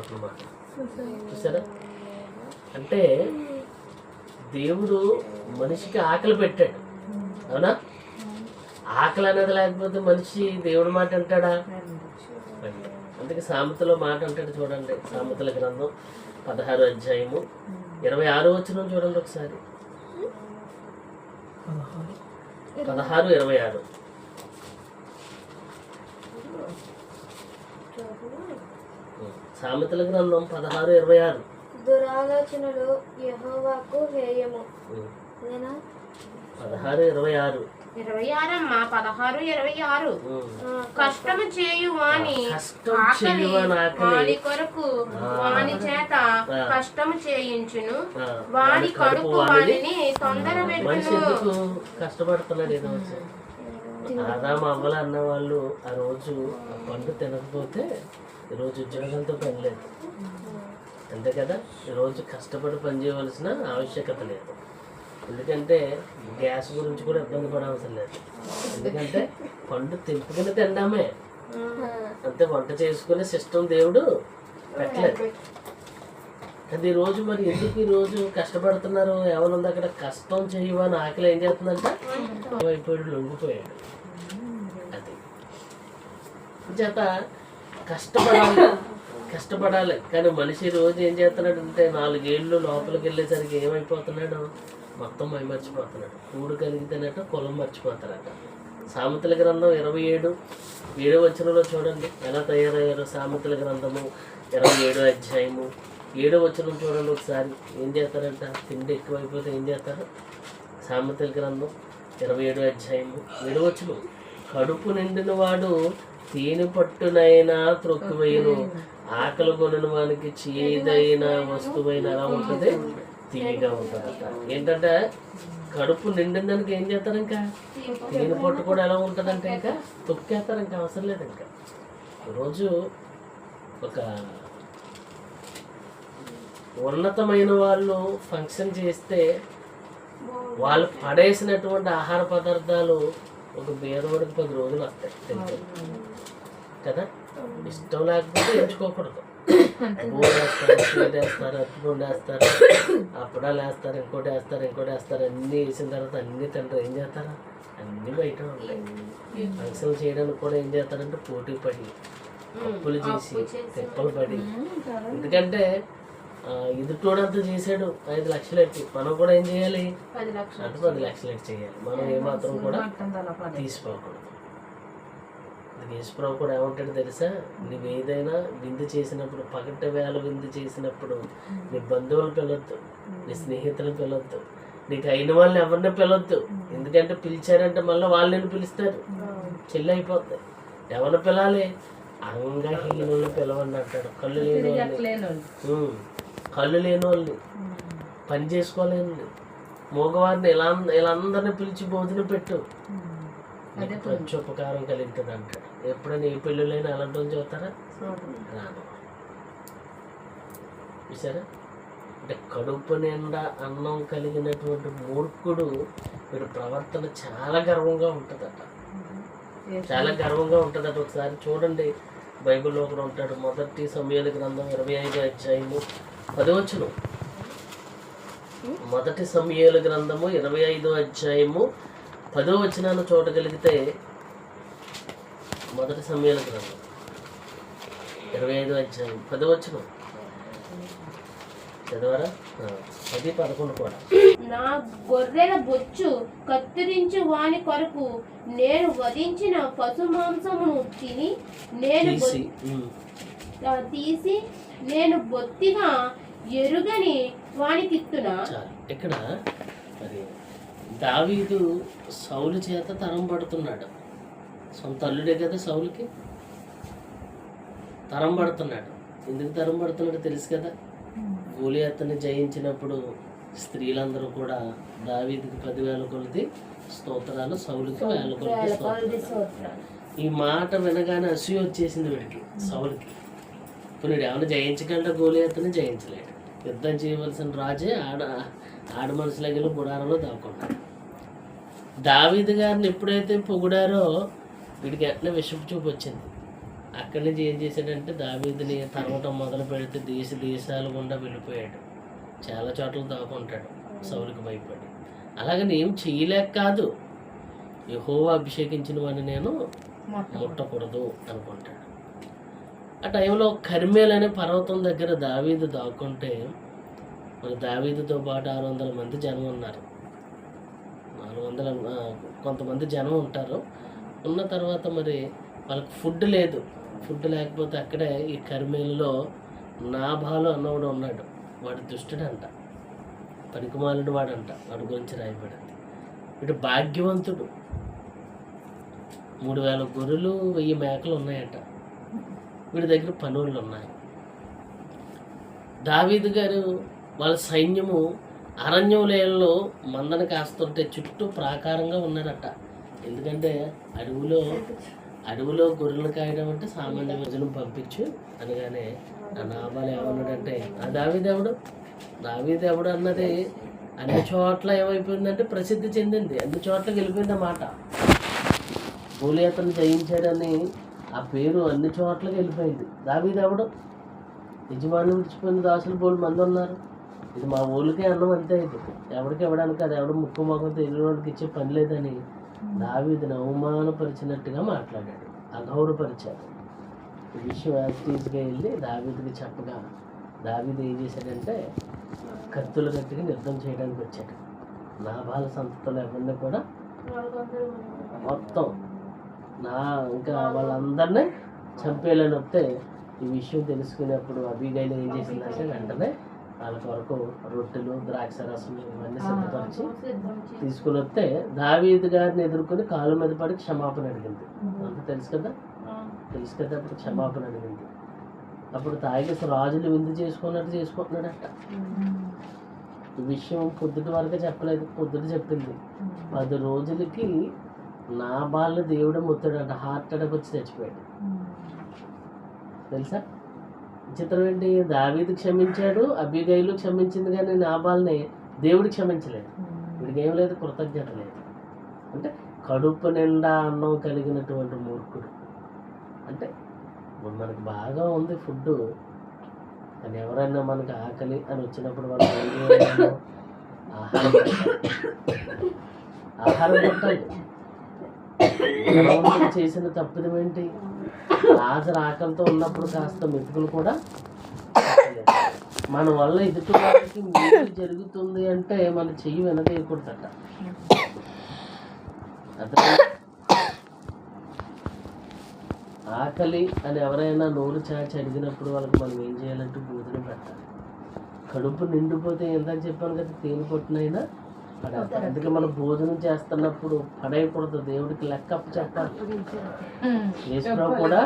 అన్నమాట. చూసారా? అంటే దేవుడు మనిషికి ఆకలి పెట్టాడు, అవునా? ఆకలి అనేది లేకపోతే మనిషి దేవుడి మాట అంటాడా? అందుకే సామెతలో మాట అంటాడు చూడండి. సామెతల గ్రంథం 16వ అధ్యాయము 26వ వచనం చూడండి ఒకసారి. 16:26. సామెతల గ్రంథం 16:26. దురాలోచనలు యెహోవాకు హేయము. 16:26. 26 కష్టము చేయు వాని కొరకు వాని చేత కష్టము చేయించును, వాని కడుపు వానిని తొందర పెట్టును. కష్టపడుతున్నాడు ఏదో ఆదాము అవ్వలు అన్న వాళ్ళు ఆ రోజు ఆ పండు తినకపోతే ఈరోజు ఉద్యోగంతో పని లేదు, అంతే కదా? ఈరోజు కష్టపడి పని చేయవలసిన ఆవశ్యకత లేదు. ఎందుకంటే గ్యాస్ గురించి కూడా ఇబ్బంది పడవలసిన లేదు. ఎందుకంటే పండు తెంపుకుని తినడమే, అంతే. వంట చేసుకునే సిస్టమ్ దేవుడు పెట్టలేదు. అది ఈరోజు మరి ఎందుకు ఈరోజు కష్టపడుతున్నారు? ఎవరుంది అక్కడ? కష్టం చేయవని ఆకలి ఏం చేస్తుందంటే అయిపోయాడు, లొంగిపోయాడు. అది చేత కష్టపడాలి. కానీ మనిషి రోజు ఏం చేస్తున్నాడు అంటే 4 ఏళ్ళు లోపలికి వెళ్ళేసరికి ఏమైపోతున్నాడు? మొత్తం మర్చిపోతున్నాడు. కూడు కలిగితేనట కులం మర్చిపోతారట. సామెతల గ్రంథం 27వ వచనంలో చూడండి ఎలా తయారయ్యారు. సామెతల గ్రంథము 27వ అధ్యాయము 7వ వచనం చూడండి ఒకసారి. ఏం చేస్తారంట? తిండి ఎక్కువైపోతే ఏం చేస్తారు? సామెతల గ్రంథం 27వ అధ్యాయము 7వ వచనం. కడుపు నిండిన వాడు తేనె పట్టునైనా త్రొక్కువేయను, ఆకలి కొనిన వానికి చేదైన వస్తువైన ఎలా ఉంటుంది? తీయగా ఉంటుందట. ఏంటంటే కడుపు నిండిందానికి ఏం చేస్తారు? ఇంకా తేనె పట్టు కూడా ఎలా ఉంటుందంటే ఇంకా తొక్కేస్తారు, ఇంకా అవసరం లేదు. ఇంకా ఈరోజు ఒక ఉన్నతమైన వాళ్ళు ఫంక్షన్ చేస్తే వాళ్ళు పడేసినటువంటి ఆహార పదార్థాలు ఒక పేదవాడికి 10 రోజులు వస్తాయి కదా. ఇష్టం లేకపోతే ఎంచుకోకూడదు. వేస్తారు, స్వీట్ వేస్తారు, అరటిపండు వేస్తారు, అప్పడాలు వేస్తారు, ఇంకోటి వేస్తారు. అన్నీ వేసిన తర్వాత అన్నీ తింటారు. ఏం చేస్తారు? అన్నీ బయట ఉంటాయి. ఫంక్షన్ చేయడానికి కూడా ఏం చేస్తారంటే పోటీ పడి, అప్పులు చేసి, తిప్పలు పడి. ఎందుకంటే ఎదుటోడంతా చేశాడు 5 లక్షలు ఎట్టి, మనం కూడా ఏం చేయాలి? 10 లక్షలు ఎట్టి చేయాలి. మనం ఏమాత్రం కూడా తీసుకోకూడదు. యేసుప్రభు కూడా ఏమంటాడు తెలుసా? నువ్వు ఏదైనా విందు చేసినప్పుడు, పగటి వేళ విందు చేసినప్పుడు నీ బంధువులు పిలవద్దు, నీ స్నేహితులు పిలవద్దు, నీకు అయిన వాళ్ళని ఎవరిని పిలవద్దు. ఎందుకంటే పిలిచారంటే మళ్ళీ వాళ్ళని పిలుస్తారు, చెల్లి అయిపోతాయి. ఎవరిని పిలాలి? అంగహీనులను పిలవండి అంటాడు. కళ్ళు లేని వాళ్ళని, పని చేసుకోలేని మగవారిని ఇలా అందరిని పిలిచి భోజనం పెట్టు, మంచి ఉపకారం కలిగింటుంది అంటాడు. ఎప్పుడైనా ఏ పెళ్ళిళ్ళైనా అలాంటి చదువుతారా? రాను. చూసారా? అంటే కడుపు నిండా అన్నం కలిగినటువంటి మూర్ఖుడు వీడు ప్రవర్తన చాలా గర్వంగా ఉంటుందట, చాలా గర్వంగా ఉంటుందట. ఒకసారి చూడండి, బైబిల్లో ఒకడు ఉంటాడు. 1 సమూయేలు గ్రంథం 25వ అధ్యాయము 10వ వచనం. 1 సమూయేలు గ్రంథము 25వ అధ్యాయము 10వ వచనాన్ని చూడగలిగితే, 1 సమూయేలు గ్రంథం 25వ అధ్యాయం 10వ వచనం చదవరా? 10-11 కూడా. నా గొర్రెల బొచ్చు కత్తిరించు వాని కొరకు నేను వధించిన పశు మాంసమును తిని తీసి నేను బొత్తిగా ఎరుగని వానికిత్తునా. ఇక్కడ మరి దావీదు సౌలు చేత తరం పడుతున్నాడు. సొంత అల్లుడే కదా సౌలుకి తరం పడుతున్నాడు. ఎందుకు తరం పడుతున్నాడు తెలుసు కదా? గోలియాతుని జయించినప్పుడు స్త్రీలందరూ కూడా దావీదుకి 10,000 కొలది స్తోత్రాలు, సౌలుకి 1,000 కొలది స్తోత్రాలు. ఈ మాట వినగానే అసూయ వచ్చేసింది వీడికి, సౌలుకి. ఇప్పుడు వీడు ఏమైనా జయించగలడా? గోలియాతుని జయించలేడు. యుద్ధం చేయవలసిన రాజే ఆడ మనుషులకి గుడారంలో దాక్కున్నాడు. దావీదు గారిని ఎప్పుడైతే పొగిడారో వీడికి ఎట్లా విషపు చూపు వచ్చింది. అక్కడి నుంచి ఏం చేశాడంటే దావీదుని తరవటం మొదలు పెడితే దేశాలు గుండా వెళ్ళిపోయాడు. చాలా చోట్ల దాక్కుంటాడు సౌలుకి భయపడి. అలాగని ఏం చేయలేక కాదు, యెహోవా అభిషేకించిన వాడిని నేను ముట్టకూడదు అనుకుంటాడు. ఆ టైంలో కర్మేల్ అనే పర్వతం దగ్గర దావీదు దాక్కుంటే మరి దావీదుతో పాటు 600 మంది జనం ఉన్నారు. 400 కొంతమంది జనం ఉంటారు. ఉన్న తర్వాత మరి వాళ్ళకి ఫుడ్ లేదు. ఫుడ్ లేకపోతే అక్కడే ఈ కర్మేలులో నాబాలు అన్నవాడు ఉన్నాడు. వాడు దుష్టుడంట, పనికిమాలిన వాడంట. వాడి గురించి రాయబడింది. వీడు భాగ్యవంతుడు. 3000 గొర్రెలు 1000 మేకలు ఉన్నాయట. వీడి దగ్గర పనులు ఉన్నాయి. దావీదు గారు వాళ్ళ సైన్యము అరణ్యంలో మందను కాస్తుంటే చుట్టూ ప్రాకారంగా ఉన్నారట. ఎందుకంటే అడవిలో గొర్రెలు కాయడం అంటే సామాన్య ప్రజలను పంపించు అనగానే ఆ నాబాలు ఏమన్నాడంటే, ఆ దావీదెవడు అన్నది అన్ని చోట్ల ఏమైపోయిందంటే ప్రసిద్ధి చెందింది. అన్ని చోట్లకి వెళ్ళిపోయింది అన్నమాట. గోలియాతును జయించాడని ఆ పేరు అన్ని చోట్లకి వెళ్ళిపోయింది. దావీదెవడు? యజమాని విడిచిపోయిన దాసులు బోళ్ళు మంది ఉన్నారు. ఇది మా ఊళ్ళకే అన్నం అంతే. ఇది ఎవరికి ఇవ్వడానికి, అది ఎవడు ముక్కు మొఖం తెలియని వాడికి ఇచ్చే పని లేదని దావీదుని అవమానపరిచినట్టుగా మాట్లాడాడు, అగౌరవపరిచాడు. ఈ విషయం యాక్టీవ్గా వెళ్ళి దావీదుకి చెప్పగా దావీదు ఏం చేశాడంటే కత్తులు గట్టిగా యుద్ధం చేయడానికి వచ్చాడు. నాబాల సంతతులు ఎవరిని కూడా మొత్తం ఇంకా వాళ్ళందరినీ చంపేయాలని వస్తే ఈ విషయం తెలుసుకునేప్పుడు అబీగైలు ఏం చేసిందంటే వెంటనే వాళ్ళ కొరకు రొట్టెలు, ద్రాక్ష రసం ఇవన్నీ సిద్ధపరిచి తీసుకుని వస్తే దావీదు గారిని ఎదుర్కొని కాళ్ళ మీద పడి క్షమాపణ అడిగింది. అంత తెలుసు కదా. అప్పుడు క్షమాపణ అడిగింది. అప్పుడు తాగేసి రాజులు విందు చేసుకున్నట్టు చేసుకుంటున్నాడట. ఈ విషయం పొద్దుటి వరకే చెప్పలేదు. పొద్దుట చెప్పింది. 10 రోజులకి నాబాలు దేవుడు ముత్తాడంట. హార్ట్ అటాక్ వచ్చి చచ్చిపోయాడు. తెలుసా? చిత్రం ఏంటి? దావీదు క్షమించాడు, అబీగైలు క్షమించింది, కానీ నాబాల్ని దేవుడు క్షమించలేదు. వీడికి ఏం లేదు, కృతజ్ఞత లేదు. అంటే కడుపు నిండా అన్నం కలిగినటువంటి మూర్ఖుడు. అంటే ఇప్పుడు మనకు బాగా ఉంది ఫుడ్, కానీ ఎవరైనా మనకు ఆకలి అని వచ్చినప్పుడు వాళ్ళు ఆహారం పెట్టాలి. చేసిన తప్పిదం ఏంటి? రాజు ఆకలితో ఉన్నప్పుడు కాస్త మెతుకులు కూడా మన వల్ల ఎదుటి వాళ్ళకి మేలు జరుగుతుంది అంటే మన చెయ్యి వెనకేయకూడదట. ఆకలి అని ఎవరైనా నోరు చాచి అడిగినప్పుడు వాళ్ళకి మనం ఏం చేయాలంటే భోజనం పెట్టాలి. కడుపు నిండిపోతే ఎంత చెప్పాను కదా, తేనె పొట్టునైనా పడాలి. అందుకే మనం భోజనం చేస్తున్నప్పుడు పడేయకూడదు, దేవుడికి లెక్క అప్పు చెప్పాలి. యేసుప్రభు కూడా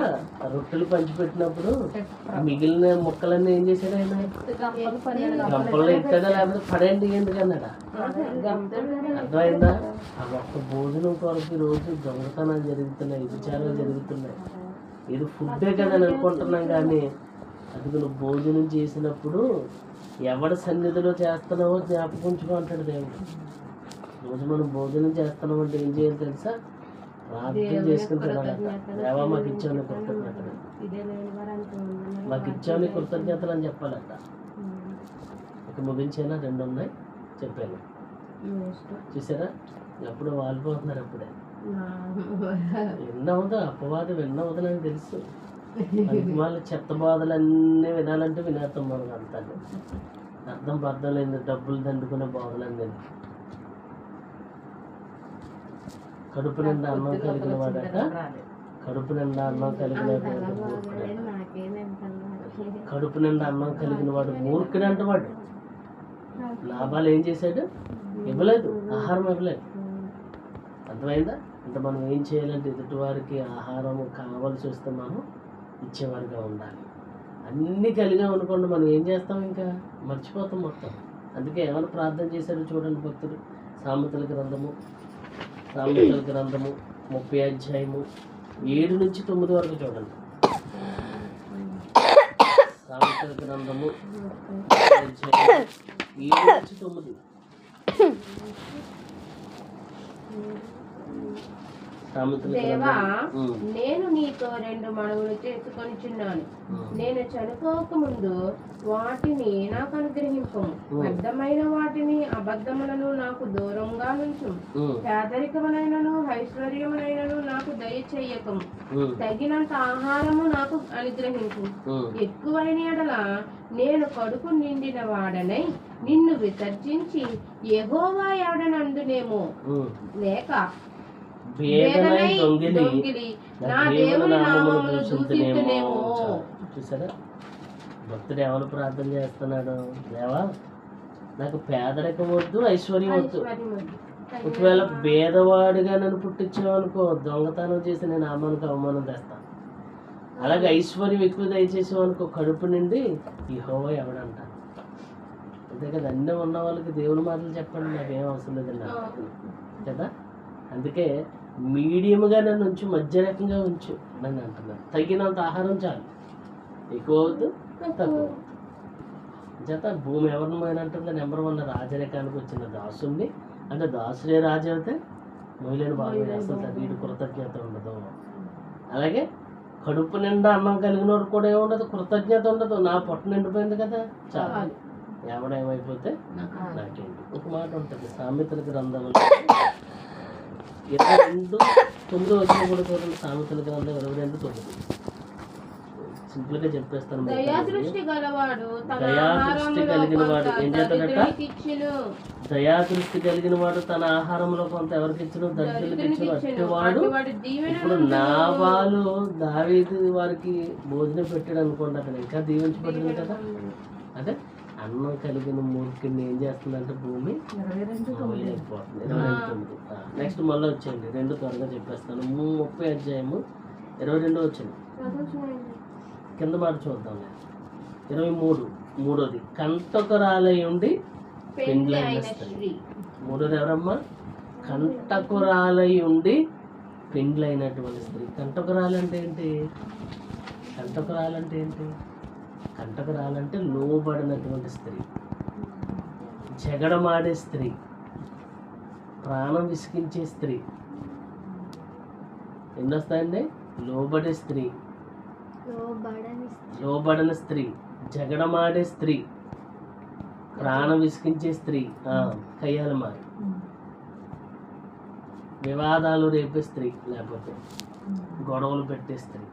రొట్టెలు పంచిపెట్టినప్పుడు మిగిలిన ముక్కలన్నీ ఏం చేశాడు? ఆయన గంపల్లో ఎత్తాడా లేకపోతే పడేయండి ఎందుకన్నాడా? అర్థమైందా? ఆ ఒక్క భోజనం కొరకు రోజు దొంగతనాలు జరుగుతున్నాయి, విచారాలు జరుగుతున్నాయి. ఇది ఫుడ్డే కదా అని అనుకుంటున్నాం, కానీ అది నువ్వు భోజనం చేసినప్పుడు ఎవరి సన్నిధిలో చేస్తున్నావో జ్ఞాపకం ఉంచుకో అంటాడు దేవుడు. రోజు మనం భోజనం చేస్తున్నామంటే ఏం చేయాలి తెలుసా? ప్రార్థన చేసుకుని తినాలట. దేవా మాకు ఇచ్చామని కృతజ్ఞతలు, మాకు ఇచ్చామని కృతజ్ఞతలు అని చెప్పాలట. ఇక ముగించేనా? 2 ఉన్నాయి చెప్పాను. చూసారా? ఎప్పుడు వాలిపోతున్నారు. అప్పుడే విన్నవదు, అపవాదం విన్నవదు నాకు తెలుసు. వాళ్ళ చెత్త బాధలన్నీ వినాలంటే వినేస్తాం మనం అంతా. అర్థం పర్థం లేదు, డబ్బులు దండుకునే బాధలన్నీ. కడుపు నిండా అన్నం కలిగిన వాడట, కడుపు నిండా అన్నం కలిగిన కడుపు నిండా అన్నం కలిగిన వాడు మూర్ఖుడు అంట. వాడు లాభాలు ఏం చేశాడు? ఇవ్వలేదు, ఆహారం ఇవ్వలేదు. అర్థమైందా? అంటే మనం ఏం చేయాలంటే ఎదుటివారికి ఆహారం కావాల్సి వస్తే మనం ఇచ్చేవారిగా ఉండాలి. అన్నీ కలిగా అనుకోండి, మనం ఏం చేస్తాం? ఇంకా మర్చిపోతాం మొత్తం. అందుకే ఏమైనా ప్రార్థన చేశారో చూడండి భక్తులు. సామెతల గ్రంథము 30 అధ్యాయము 7 నుంచి 9 వరకు చూడండి. సామెతల గ్రంథము 7 నుంచి 9. సామెతల దేవా గ్రంథం నేను నీతో 2 మనవులు చేసుకొనిచున్నాను. నేను చనిపోక ముందు వాటిని నాకు అనుగ్రహింపు. వ్యర్థమైన వాటిని అబద్ధములను నాకు దూరంగా నుంచు. పేదరికమునైనను ఐశ్వర్యమునైనను నాకు దయచేయకము. తగినంత ఆహారము నాకు అనుగ్రహించు. ఎక్కువైన ఎడల నేను కడుపు నిండిన వాడనై నిన్ను విసర్జించి యెహోవా ఎవడనందునేమో, లేక వేదనై దొంగిలి నా దేవుని నామమును దూషించునేమో. చూసారా భక్తుడు ఏమని ప్రార్థన చేస్తున్నాడు? దేవా నాకు పేదరికం వద్దు, ఐశ్వర్యం వద్దు. ఒకవేళ పేదవాడిగా నన్ను పుట్టించావు అనుకో, దొంగతనం చేసి నేను నామానికి అవమానం తెస్తాను. అలాగే ఐశ్వర్యం ఎక్కువ దయచేసావు అనుకో, కడుపు నిండి యెహోవా ఎవడంట. అంతే కదా, అన్నీ ఉన్న వాళ్ళకి దేవుని మాటలు చెప్పండి, నాకేం అవసరం లేదండి కదా. అందుకే మీడియంగా నన్ను ఉంచు, మధ్య రకంగా ఉంచు నన్ను అంటున్నాను. తగినంత ఆహారం చాలు, ఎక్కువ అవుతూ తక్కువ చేత. భూమి ఎవరిని పోయినంటుంది? నెంబర్ 1 రాజరికానికి వచ్చిన దాసుని, అంటే దాసుడే రాజు అయితే మహిళను బాగా అసలు వీడి కృతజ్ఞత ఉండదు. అలాగే కడుపు నిండా అన్నం కలిగినోడు కూడా ఏముండదు, కృతజ్ఞత ఉండదు. నా పొట్ట నిండిపోయింది కదా చాలు, ఎవడేమైపోతే నాకేంటి. ఒక మాట ఉంటుంది సామెతల గ్రంథంలో 22:9 వచ్చిన కూడా చూడండి. సామెతల గ్రంథం 22:9 సింపుల్ గా చెప్పేస్తాను. దయాదృష్టి గలవాడు దయాదృష్టి కలిగిన వాడు ఏం చేస్తాడట? దయాదృష్టి కలిగిన వాడు తన ఆహారంలో కొంత ఎవరికి ఇచ్చిన? దరిద్రులకు ఇచ్చిన. అట్టివాడు ఇప్పుడు నాబాలు దావీదు వారికి భోజనం పెట్టాడు అనుకోండి, అక్కడ ఇంకా దీవించబడింది కదా. అంటే అన్నం కలిగిన మూర్ఖుడిని ఏం చేస్తుందంటే భూమి 22:9. నెక్స్ట్ మళ్ళీ వచ్చేయండి, 2 త్వరగా చెప్పేస్తాను. 30 అధ్యాయము 22 వచ్చింది. కింద మాట చూద్దాం. 23 కంటకురాలై ఉండి పెండ్లైన స్త్రీ. 3 ఎవరమ్మా? కంటకురాలై ఉండి పెండ్లైనటువంటి స్త్రీ. కంటకురాలంటే ఏంటి? కంటకురాలంటే ఏంటి? కంటకురాలంటే లోబడినటువంటి స్త్రీ, జగడమాడే స్త్రీ, ప్రాణం విసిగించే స్త్రీ. ఎన్ని వస్తాయండి? లోబడే స్త్రీ, లోబడని స్త్రీ, జగడమాడే స్త్రీ, ప్రాణం విసిగించే స్త్రీ, కయ్యాల మారి, వివాదాలు రేపే స్త్రీ, లేకపోతే గొడవలు పెట్టే స్త్రీ.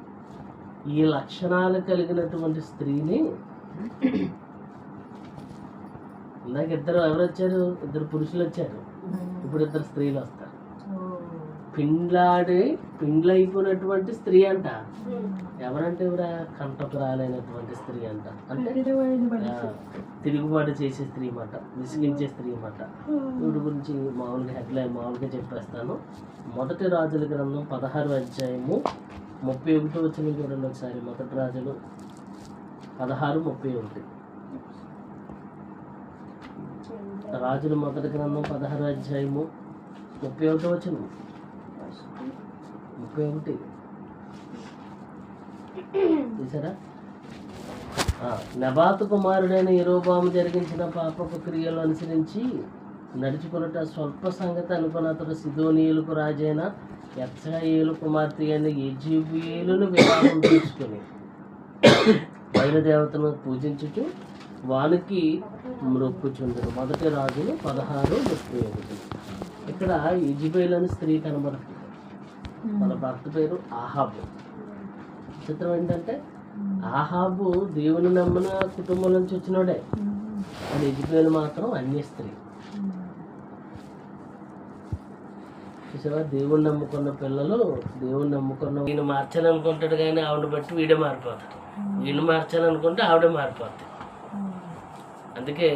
ఈ లక్షణాలు కలిగినటువంటి స్త్రీని ఇందాక ఎవరు వచ్చారు? 2 పురుషులు వచ్చారు, ఇప్పుడు 2 స్త్రీలు వస్తారు. పిండ్లైపోయినటువంటి స్త్రీ అంట. ఎవరంటే ఎవరా? కంటకురాలైనటువంటి స్త్రీ అంట. అంటే తిరుగుబాటు చేసే స్త్రీ మాట, విసిగించే స్త్రీ మాట. వీడి గురించి మామూలుగా హెడ్లైన్ మామూలుగా చెప్పేస్తాను. 1 రాజుల గ్రంథం 16 అధ్యాయము 31 వచ్చిన చూడండి ఒకసారి. 1 రాజులు 16:31. రాజులు 1 గ్రంథం 16 అధ్యాయము 31 వచ్చిన 31 చూసారా? నెబాతు కుమారుడైన యెరోబాము జరిగించిన పాపపు క్రియలు అనుసరించి నడుచుకున్నట స్వల్ప సంగతి అనుకున్న అతడు సిదోనీయులకు రాజైన యెత్సాయేలు కుమార్తె అయిన యెజెబెలును వివాహం చేసుకుని బయలుదేవతను పూజించుచు వానికి మ్రొక్కుచుండెను. 1 రాజులు 16:31. ఇక్కడ యెజెబెలు అనే స్త్రీ కనబడుతుంది. వాళ్ళ భర్త పేరు ఆహాబు. చిత్రం ఏంటంటే ఆహాబు దేవుని నమ్మిన కుటుంబం నుంచి వచ్చినోడే, కానీ యెజెబెలు మాత్రం అన్య స్త్రీ. చూసావా? దేవుణ్ణి నమ్ముకున్న పిల్లలు, దేవుణ్ణి నమ్ముకున్న ఈయన మార్చాలనుకుంటాడు కానీ ఆవిడ బట్టి వీడే మారిపోతాడు, వీడిని మార్చాలనుకుంటే ఆవిడే మారిపోతాడు. అందుకే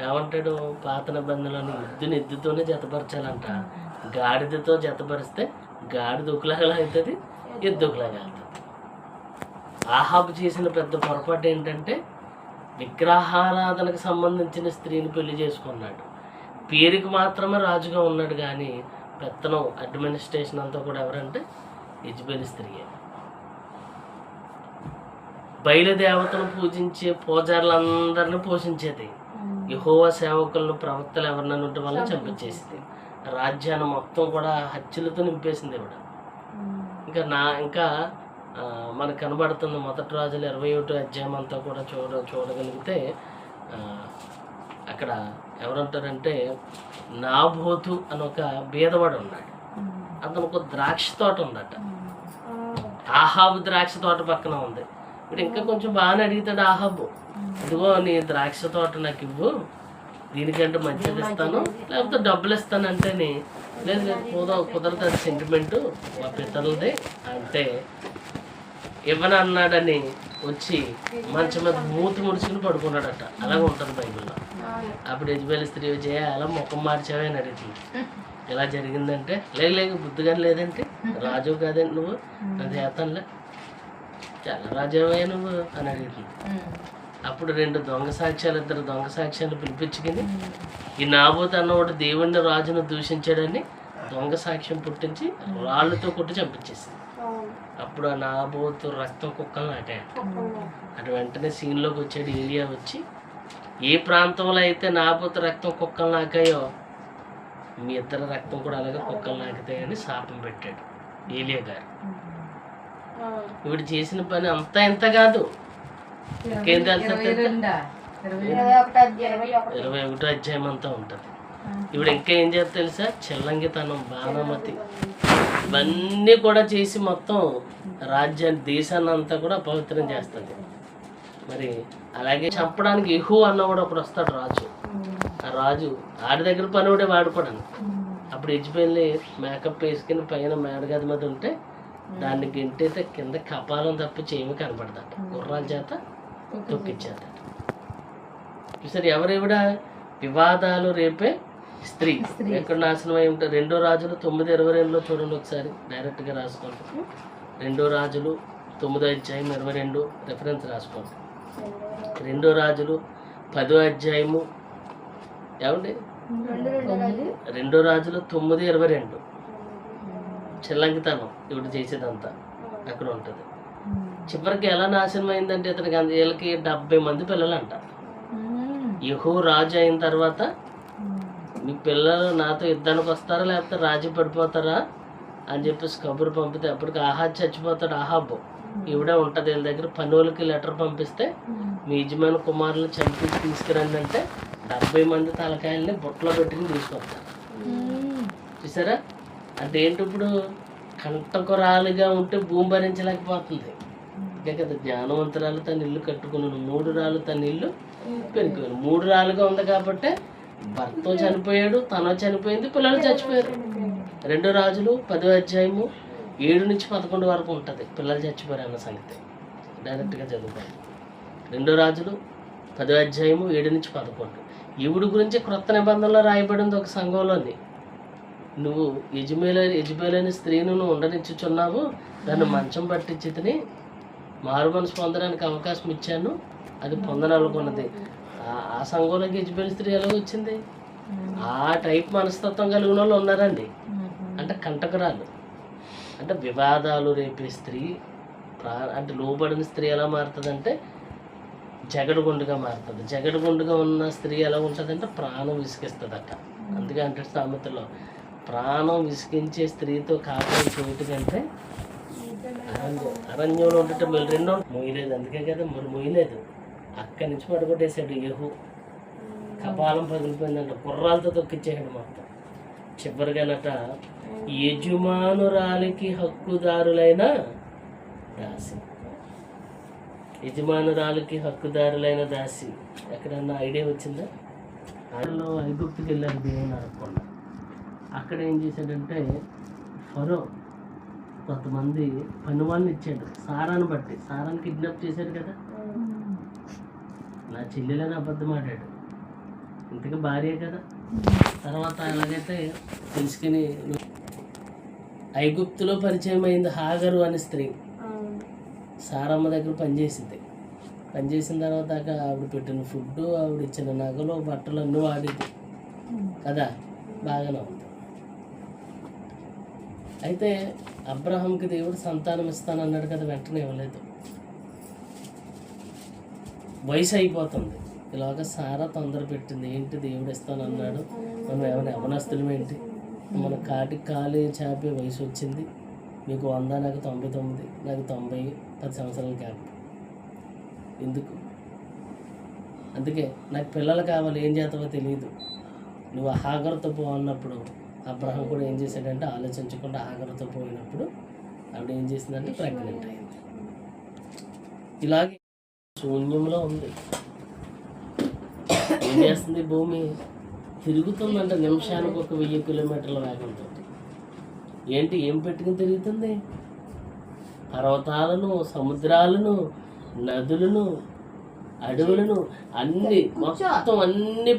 ఏమంటాడు పాత నిబంధనలోని ఎద్దుతోనే జతపరచాలంట. గాడిదతో జతపరిస్తే గాడిద ఒకలాగా అవుతుంది, ఎద్దు ఒకలాగా అవుతుంది. ఆహాబు చేసిన పెద్ద పొరపాటు ఏంటంటే విగ్రహారాధనకు సంబంధించిన స్త్రీని పెళ్లి చేసుకున్నాడు. పేరుకి మాత్రమే రాజుగా ఉన్నాడు కానీ పెత్తనం అడ్మినిస్ట్రేషన్ అంతా కూడా ఎవరంటే యెజెబెలు స్త్రీయే. బయలుదేవతను పూజించే పూజారులందరినీ పోషించేది. యెహోవా సేవకులను ప్రవక్తలు ఎవరినైనా ఉంటే వాళ్ళని చంపించేసింది. రాజ్యాన్ని మొత్తం కూడా హత్యలతో నింపేసింది ఇవిడ. ఇంకా మనకు కనబడుతుంది మొదటి రాజులు 21 అధ్యాయం అంతా కూడా చూడగలిగితే అక్కడ ఎవరంటారంటే నాబోతు అని ఒక బీదవాడు ఉన్నాడు. అతను ఒక ద్రాక్ష తోట ఉందట. ఆహాబు ద్రాక్ష తోట పక్కన ఉంది. ఇప్పుడు ఇంకా కొంచెం బాగానే అడుగుతాడు ఆహాబు, ఇదిగో నీ ద్రాక్ష తోట నాకు ఇవ్వు, దీనికంటే మంచిది ఇస్తాను లేకపోతే డబ్బులు ఇస్తాను అంటేనే లేదు కుదరదు సెంటిమెంటు మా పితరులది అంటే ఇవ్వను అన్నాడని వచ్చి మంచం మీద మూతి ముడుచుకుని పడుకున్నాడట. అలాగే ఉంటుంది బైబిల్లో. అప్పుడు యజబేలు స్త్రీ వచ్చి అలా ముఖం మార్చావే అని అడుగుతుంది. ఇలా జరిగిందంటే లేక బుద్ధిగా లేదంటే రాజు కాదండి నువ్వు అది చేస్తానులే చాలా రాజావయ్యా నువ్వు అని అడుగుతుంది. అప్పుడు ఇద్దరు దొంగ సాక్ష్యాలు పిలిపించుకుని ఈ నాబోతు అన్నవాడు దేవుణ్ణి రాజును దూషించాడని దొంగ సాక్ష్యం పుట్టించి రాళ్ళతో కొట్టి చంపించేసింది. అప్పుడు ఆ నాబోతు రక్తం కుక్కలు నాటాడు. అటు వెంటనే సీన్లోకి వచ్చాడు ఏలియా. వచ్చి ఏ ప్రాంతంలో అయితే నాబోతు రక్తం కుక్కలు నాకాయో మీ ఇద్దరు రక్తం కూడా అలాగే కుక్కలు నాకుతాయని శాపం పెట్టాడు ఏలియా గారు. ఇవిడు చేసిన పని అంతా ఇంత కాదు. ఇంకేం తెలుసా? 21 అధ్యాయం అంతా ఉంటుంది. ఇప్పుడు ఇంకా ఏం చేస్తా తెలుసా? చెల్లంగితనం, బాణమతి, ఇవన్నీ కూడా చేసి మొత్తం రాజ్యాన్ని దేశాన్ని అంతా కూడా అపవిత్రం చేస్తుంది. మరి అలాగే చంపడానికి యెహూ అన్నవాడు ఒకడు వస్తాడు రాజు. ఆ రాజు ఆడి దగ్గర పనివాడే వాడుకోవడానికి. అప్పుడు యెజబెల్ మేకప్ వేసుకుని పైన మేడగది మీద ఉంటే దాన్ని గెంటైతే కింద కపాలం తప్పించి ఏమి కనపడదట. గుర్రాల చేత తొక్కిచ్చేదట. సరే ఎవరెవిడ వివాదాలు రేపే స్త్రీ ఎక్కడ నాశనం అయి ఉంటారు. 2 రాజులు 9:22 చూడండి ఒకసారి, డైరెక్ట్గా రాసుకోండి. 2 రాజులు 9వ అధ్యాయం 22 రెఫరెన్స్ రాసుకోండి. 2 రాజులు 10వ అధ్యాయము ఏమండి 2 రాజులు 9:22 చెల్లంకితనం ఇవిడు చేసేదంతా అక్కడ ఉంటుంది. చివరికి ఎలా నాశనం అయిందంటే ఇతనికి వీళ్ళకి 70 మంది పిల్లలు అంట. యెహూ రాజు అయిన తర్వాత మీ పిల్లలు నాతో యుద్ధానికి వస్తారా లేకపోతే రాజీ పడిపోతారా అని చెప్పేసి కబురు పంపితే అప్పటికి ఆహాబ్ చచ్చిపోతాడు. ఆహాబు ఈవిడే ఉంటుంది వీళ్ళ దగ్గర. పనులకి లెటర్ పంపిస్తే మీ యజమాని కుమారులు చంపి తీసుకురండి అంటే 70 మంది తలకాయల్ని బుట్టలో పెట్టుకుని తీసుకొస్తారు. చూసారా? అంటే ఏంటి, ఇప్పుడు కంటకురాలుగా ఉంటే భూమి భరించలేకపోతుంది. అంతే కదా, జ్ఞానవంతురాలు తన ఇల్లు కట్టుకున్నాను, 3 రాళ్ళు తన ఇల్లు పెరిగిపోయాను. 3 రాళ్ళుగా ఉంది కాబట్టి భర్త చనిపోయాడు, తన చనిపోయింది, పిల్లలు చచ్చిపోయారు. 2 రాజులు 10వ అధ్యాయము 7 నుంచి 11 వరకు ఉంటుంది పిల్లలు చచ్చిపోయారు అన్న సంగతి. డైరెక్ట్గా చదువుకోండి. 2 రాజులు 10వ అధ్యాయము 7 నుంచి 11. ఈవిడి గురించి క్రొత్త నిబంధనలో రాయబడింది ఒక సంఘంలోని. నువ్వు యజబేలైన స్త్రీని నువ్వు ఉండనిచ్చుచున్నావు, దాన్ని మంచం పట్టించి తిని మారు మనసు పొందడానికి అవకాశం ఇచ్చాను, అది పొందననుకున్నది. ఆ సంఘంలోకి యజబేల్ స్త్రీ ఎలా వచ్చింది? ఆ టైప్ మనస్తత్వం కలిగిన వాళ్ళు ఉన్నారండి. అంటే కంటకరాలు, అంటే వివాదాలు రేపే స్త్రీ, అంటే లోబడిన స్త్రీ ఎలా మారుతుందంటే జగడగుండుగా మారుతుంది. జగడగుండుగా ఉన్న స్త్రీ ఎలా ఉంటుందంటే ప్రాణం విసిగిస్తుందట. అందుకే అంటే సామెతలో ప్రాణం విసిగించే స్త్రీతో కాపురం చేయటం కంటే అరణ్యంలో ఉండటం వీళ్ళు 2 మొయ్యలేదు. అందుకే కదా మరి మొయ్యలేదు. అక్కడి నుంచి పడగొట్టేశాడు యెహూ. కపాలం పగిలిపోయిందంట, గుర్రాలతో తొక్కిచ్చేసాడు మొత్తం. చివరిగానట యజమానురాలికి హక్కుదారులైన దాసి, యజమానురాలికి హక్కుదారులైన దాసి. ఎక్కడన్నా ఐడియా వచ్చిందా? ఆయనలో ఐగుప్తుకి వెళ్ళారు దేవుని అడగకుండా. అక్కడ ఏం చేశాడంటే ఫరో కొంతమంది పని వాళ్ళని ఇచ్చాడు సారాన్ని బట్టి. సారాన్ని కిడ్నాప్ చేశాడు కదా, నా చెల్లెలని అబద్ధం ఆడాడు, ఇంతకీ భార్య కదా. తర్వాత ఎలాగైతే తెలుసుకుని ఐగుప్తులో పరిచయం అయింది హాగరు అనే స్త్రీ. సారమ్మ దగ్గర పనిచేసింది. పనిచేసిన తర్వాత ఆవిడ పెట్టిన ఫుడ్, ఆవిడ ఇచ్చిన నగలు, బట్టలు అన్నీ వాడింది కదా, బాగానే ఉంది. అయితే అబ్రహాంకి దేవుడు సంతానం ఇస్తానన్నాడు కదా, వెంటనే ఇవ్వలేదు. వయసు అయిపోతుంది, ఇలాగ సారా తొందర పెట్టింది. ఏంటి దేవుడు ఇస్తానన్నాడు, మనం ఏమైనా యవనస్తులం ఏంటి, మన కాటికి కాలు చాపే వయసు వచ్చింది, మీకు 100, నాకు 99, నాకు 90, 10 సంవత్సరాల గ్యాప్. ఎందుకు? అందుకే నాకు పిల్లలు కావాలి, ఏం చేస్తావో తెలియదు. నువ్వు హాగరుతో పోన్నప్పుడు అబ్రహం కూడా ఏం చేశాడంటే ఆలోచించకుండా హాగరుతో పోయినప్పుడు ఆవిడ ఏం చేసిందంటే ప్రెగ్నెంట్ అయింది. ఇలాగే శూన్యంలో ఉంది. ఏం చేస్తుంది? భూమి తిరుగుతుందంటే నిమిషానికి 1000 కిలోమీటర్ల వేగంతో. ఏంటి? ఏం పెట్టుకుని తిరుగుతుంది? పర్వతాలను, సముద్రాలను, నదులను, అడవులను అన్ని మొత్తం అన్ని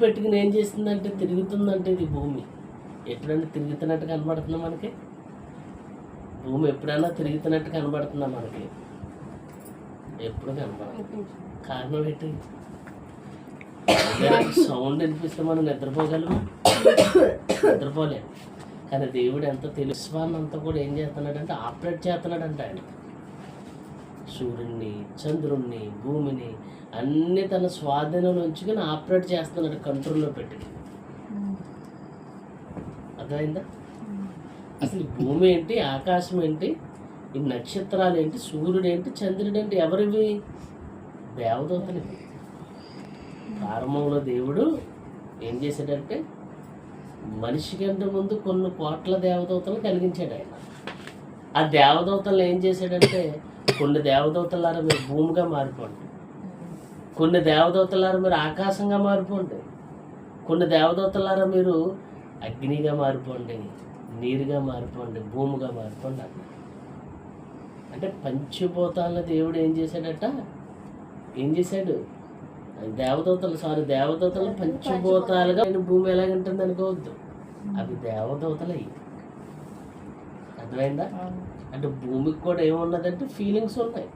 పెట్టుకుని ఏం చేస్తుందంటే తిరుగుతుందంటే ఇది భూమి. ఎప్పుడైనా తిరుగుతున్నట్టు కనబడుతుందా మనకి? భూమి ఎప్పుడైనా తిరుగుతున్నట్టు కనబడుతుందా మనకి? ఎప్పుడు కనబడదు. కారణం ఏంటి? సౌండ్ వినిపిస్తే మనం నిద్రపోగలమా? నిద్రపోలేము. కానీ దేవుడు ఎంత తెలుసువాన్ని అంతా కూడా ఏం చేస్తున్నాడంటే ఆపరేట్ చేస్తున్నాడంట. ఆయన సూర్యుడిని, చంద్రుణ్ణి, భూమిని అన్ని తన స్వాధీనంలో ఉంచుకొని ఆపరేట్ చేస్తున్నాడు, కంట్రోల్లో పెట్టి. అర్థమైందా? అసలు భూమి ఏంటి, ఆకాశం ఏంటి, ఈ నక్షత్రాలు ఏంటి, సూర్యుడు ఏంటి, చంద్రుడు ఏంటి, ఎవరివి? దేవదూతలవి. ప్రారంభంలో దేవుడు ఏం చేశాడంటే మనిషి కంటే ముందు కొన్ని కోట్ల దేవదూతలు కలిగించాడు ఆయన. ఆ దేవదూతలు ఏం చేశాడంటే కొన్ని దేవదూతలారా మీరు భూమిగా మారిపోండి, కొన్ని దేవదూతలారా మీరు ఆకాశంగా మారిపోండి, కొన్ని దేవదూతలారా మీరు అగ్నిగా మారిపోండి, నీరుగా మారిపోండి, భూమిగా మారిపోండి అన్న. అంటే పంచభూతాల దేవుడు ఏం చేశాడట? ఏం చేశాడు? దేవదూతలు పంచభూతాలుగా భూమి ఎలాగంటుంది అనుకోవద్దు. అవి దేవదూతలు అయ్యి. అర్థమైందా? అంటే భూమికి కూడా ఏమున్నదంటే ఫీలింగ్స్ ఉన్నాయి.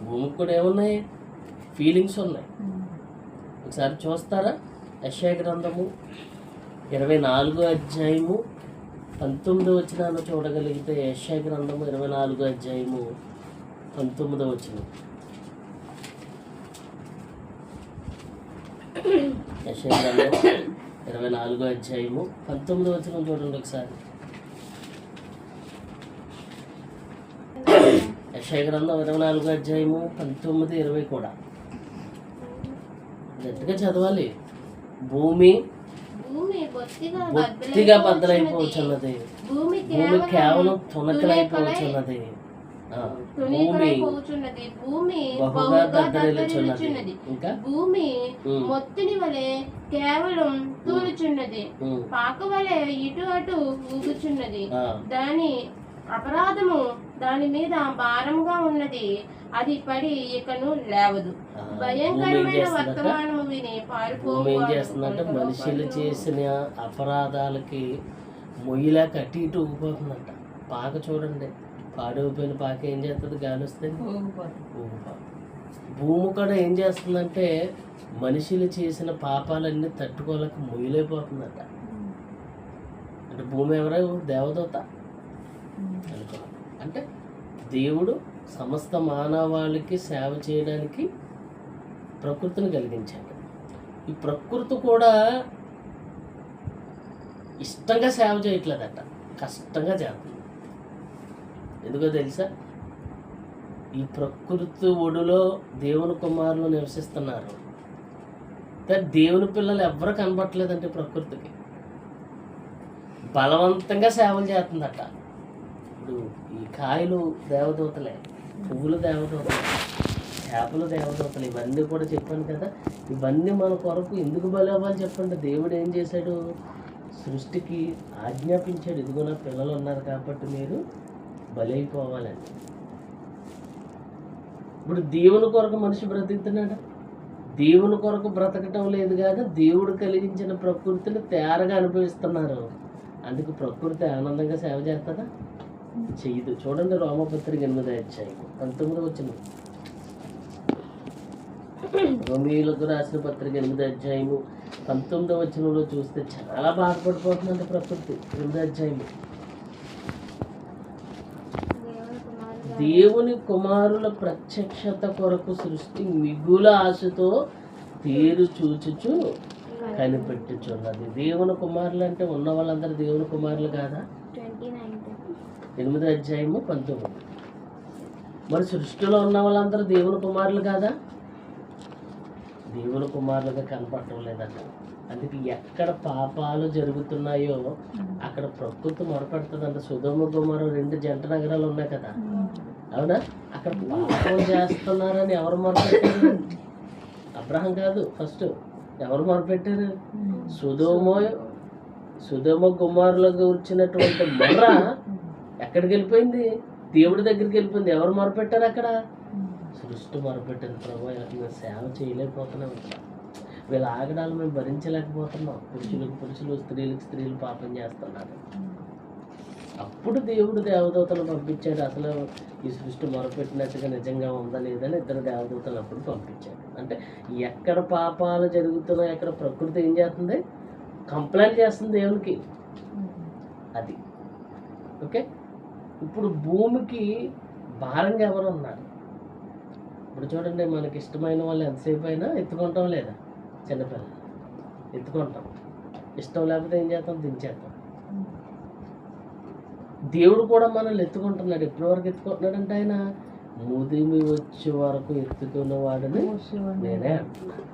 భూమికి కూడా ఏమున్నాయి? ఫీలింగ్స్ ఉన్నాయి. ఒకసారి చూస్తారా? యెషయా గ్రంథము 24వ అధ్యాయము 19వ వచనాన్ని చూడగలిగితే, యెషయా గ్రంథము 24వ అధ్యాయము 19వ వచనం. యెషయా గ్రంథం 24వ అధ్యాయము 19వ వచనం చూడండి ఒకసారి. యెషయా గ్రంథం 24వ అధ్యాయము 19, 20 కూడా గట్టిగా చదవాలి. భూమి బొత్తిగా బద్దలైపోవచ్చున్నది, భూమి కేవలం తునకలైపోవచ్చున్నది, భూమి బహుగా దద్దరిల్లుచున్నది, ఇంకా భూమి మొత్తిని వలె కేవలం తూలుచున్నది, పాక వలె ఇటు అటు ఊగుచున్నది, దాని అపరాధము దాని మీద భారంగా ఉన్నది, అది పడి ఇకను లేవదు. భయంకరమైన వర్తమానము విని భూమి ఏం చేస్తుందంటే మనుషులు చేసిన అపరాధాలకి మొయ్యిలా కట్టి ఇటు ఊగిపోతుందంట. పాక చూడండి, పాడైపోయిన పాక ఏం చేస్తుంది? గాలి వస్తే ఊగిపోతుంది. భూమి కూడా ఏం చేస్తుందంటే మనుషులు చేసిన పాపాలన్నీ తట్టుకోలేక మొయ్యలైపోతుందట. అంటే భూమి ఎవరో దేవదూత అనుకో. అంటే దేవుడు సమస్త మానవాళికి సేవ చేయడానికి ప్రకృతిని కలిగించాడు. ఈ ప్రకృతి కూడా ఇష్టంగా సేవ చేయట్లేదట, కష్టంగా చేస్తుంది. ఎందుకో తెలుసా? ఈ ప్రకృతి ఒడిలో దేవుని కుమారులు నివసిస్తున్నారు. దేవుని పిల్లలు ఎవరు కనబట్టలేదంటే ప్రకృతికి బలవంతంగా సేవలు చేస్తుందట. ఇప్పుడు ఈ కాయలు దేవదూతలే, పువ్వులు దేవదూతలే, చేపలు దేవదూతలు, ఇవన్నీ కూడా చెప్పాను కదా. ఇవన్నీ మన కొరకు ఎందుకు బలి అవ్వాలి చెప్పండి? దేవుడు ఏం చేశాడు? సృష్టికి ఆజ్ఞాపించాడు, ఇదిగో నా పిల్లలు ఉన్నారు కాబట్టి మీరు బలి అయిపోవాలని. ఇప్పుడు దేవుని కొరకు మనిషి బ్రతుకుతున్నాడు. దేవుని కొరకు బ్రతకటం లేదు కాదు, దేవుడు కలిగించిన ప్రకృతిని తేరగా అనుభవిస్తున్నారు. అందుకు ప్రకృతి ఆనందంగా సేవ చేస్తుందా? చెయ్యదు. చూడండి రోమపత్రిక 8వ అధ్యాయం 19వ వచనం. రోమీయులకు రాసిన పత్రిక 8వ అధ్యాయము 19వ వచనంలో చూస్తే చాలా బాధపడిపోతుందండి ప్రకృతి. 8వ అధ్యాయము. దేవుని కుమారుల ప్రత్యక్షత కొరకు సృష్టి మిగుల ఆశతో తీరు చూచుచు కనిపెట్టుచున్నది. దేవుని కుమారులు అంటే ఉన్న వాళ్ళందరూ దేవుని కుమారులు కాదా? 8:19. మరి సృష్టిలో ఉన్న వాళ్ళందరూ దేవుని కుమారులు కాదా? దేవుని కుమారులుగా కనపడటం లేదట. అందుకే ఎక్కడ పాపాలు జరుగుతున్నాయో అక్కడ ప్రకృతి మొరపెడుతుందంట. సొదొమ గొమొర్రా 2 జంట నగరాలు ఉన్నాయి కదా, అవునా? అక్కడ పాపం చేస్తున్నారని ఎవరు మొరపెట్టారు? అబ్రహం కాదు, ఫస్ట్ ఎవరు మొరపెట్టారు? సొదొమ గొమొర్రాలో వచ్చినటువంటి మొర్ర ఎక్కడికి వెళ్ళిపోయింది? దేవుడి దగ్గరికి వెళ్ళిపోయింది. ఎవరు మొరపెట్టారు అక్కడ? సృష్టి మొరపెట్టింది. ప్రభు మేము సేవ చేయలేకపోతున్నాం, వీళ్ళ ఆగడాలు మేము భరించలేకపోతున్నాం, పురుషులు స్త్రీలకు స్త్రీలు పాపం చేస్తున్నారు. అప్పుడు దేవుడు దేవదూతలు పంపించాడు. అసలు ఈ సృష్టి మొరపెట్టినట్టుగా నిజంగా ఉందా లేదని 2 దేవదూతలు అప్పుడు పంపించాడు. అంటే ఎక్కడ పాపాలు జరుగుతున్నాయో ఎక్కడ ప్రకృతి ఏం చేస్తుంది? కంప్లైంట్ చేస్తుంది దేవునికి. అది ఓకే. ఇప్పుడు భూమికి భారంగా ఎవరు ఉన్నారు? ఇప్పుడు చూడండి, మనకి ఇష్టమైన వాళ్ళు ఎంతసేపు అయినా ఎత్తుకుంటాం లేదా? చిన్నపిల్లలు ఎత్తుకుంటాం, ఇష్టం లేకపోతే ఏం చేస్తాం? దించేస్తాం. దేవుడు కూడా మనల్ని ఎత్తుకుంటున్నాడు. ఎప్పటి వరకు ఎత్తుకుంటున్నాడంటే ఆయన ముదిమి వచ్చే వరకు ఎత్తుకున్న వాడిని నేనే అంటున్నాను.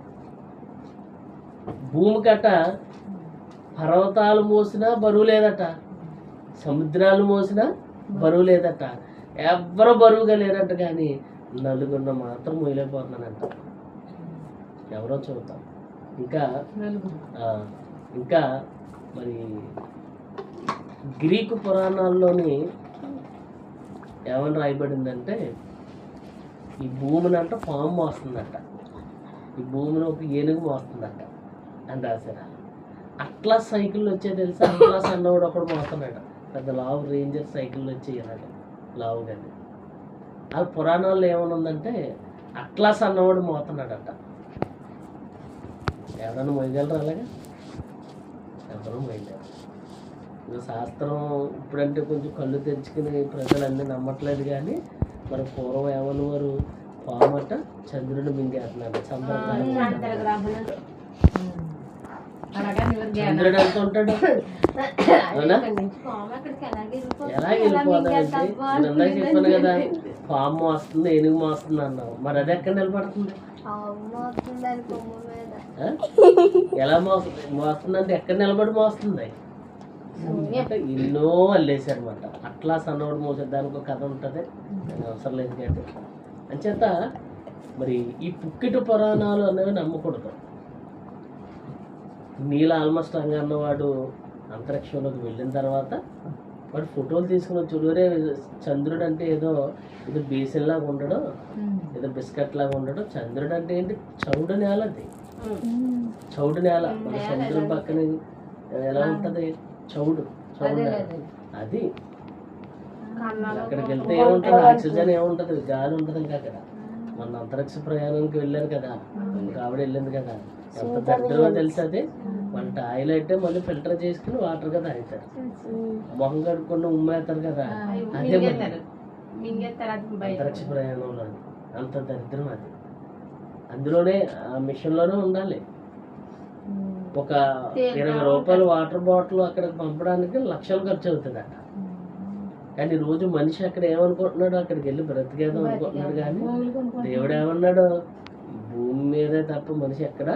భూమికట పర్వతాలు మోసినా బరువు లేదట, సముద్రాలు మోసినా బరువు లేదట, ఎవ్వరు బరువుగా లేరట. కానీ నలుగురిన మాత్రం మొయలేకపోతున్నానంట. ఎవరో చూద్దాం. ఇంకా మరి గ్రీకు పురాణాల్లోని ఏమని రాయబడిందంటే ఈ భూమిని అంట పాము మోస్తుందట, ఈ భూమిని ఒక ఏనుగు మోస్తుందట అని రాశారు. అట్లాస్ సైకిళ్ళు వచ్చాయి తెలుసా? అట్లాస్ అన్నవాడు ఒకడు మోస్తున్నాడు. పెద్ద లావు రేంజర్ సైకిళ్ళు వచ్చాయి అలాగే లావు. కానీ ఆ పురాణాల్లో ఏమైనా ఉందంటే అట్లాస్ అన్నవాడు మోతున్నాడట. ఎవరైనా మోయగలరు అలాగా? ఎవరు మోయలేరు. ఇంకా శాస్త్రం ఇప్పుడంటే కొంచెం కళ్ళు తెచ్చుకుని ప్రజలన్నీ నమ్మట్లేదు. కానీ మరి పూర్వం ఏమన్నవారు? పామట చంద్రుని మింగేస్తున్నాడు. చంద్రుడు ఎంత ఉంటాడు? అవునా? ఎలా వెళ్ళిపోతాడంటే నేను ఇందాక చెప్పాను కదా, పాము మోస్తుంది ఏనుగు మోస్తుంది అన్నావు. మరి అది ఎక్కడ నిలబడుతుంది? ఎలా మోస్తుంది అంటే ఎక్కడ నిలబడి మోస్తుంది? అంటే ఎన్నో అల్లేసారు అనమాట. అట్లాస్ అన్నవాడు మోసే దానికి ఒక కథ ఉంటుంది, అవసరం లేదు. కానీ అంచేత మరి ఈ పుక్కిటి పురాణాలు అనేవి నమ్మకూడదు. నీల ఆల్మస్ట్రాంగ్ అన్నవాడు అంతరిక్షంలోకి వెళ్ళిన తర్వాత వాడు ఫోటోలు తీసుకుని చూడరే చంద్రుడు అంటే ఏదో బేసిన్లాగా ఉండడు, ఏదో బిస్కెట్ లాగా ఉండడు. చంద్రుడు అంటే ఏంటి? చౌడు నేల. అది చౌడు నేల. మన సముద్రం పక్కన ఎలా ఉంటుంది? చౌడు నేల. అది అక్కడికి వెళ్తే ఏముంటుంది? ఆక్సిజన్ ఏముంటుంది? గాలి ఉంటుంది. ఇంకా అక్కడ మన అంతరిక్ష ప్రయాణానికి వెళ్ళారు కదా, ఆవిడ వెళ్ళింది కదా, ఎంత దరిద్రమో తెలుసు. అది మన ఆయిల్ అయితే మళ్ళీ ఫిల్టర్ చేసుకుని వాటర్గా తాగుతారు. మొహం కడుక్కుండా ఉమ్మేస్తారు కదా, అదే అంతరిక్ష ప్రయాణంలో. అంత దరిద్రం అది. అందులోనే ఆ మిషన్లోనే ఉండాలి. ఒక 20 రూపాయలు వాటర్ బాటిల్ అక్కడికి పంపడానికి లక్షలు ఖర్చు అవుతుంది అక్కడ. కానీ రోజు మనిషి అక్కడ ఏమనుకుంటున్నాడు? అక్కడికి వెళ్ళి బ్రతికేద్దాం అనుకుంటున్నాడు. కానీ దేవుడు ఏమన్నాడు? భూమి మీదే తప్ప మనిషి ఎక్కడ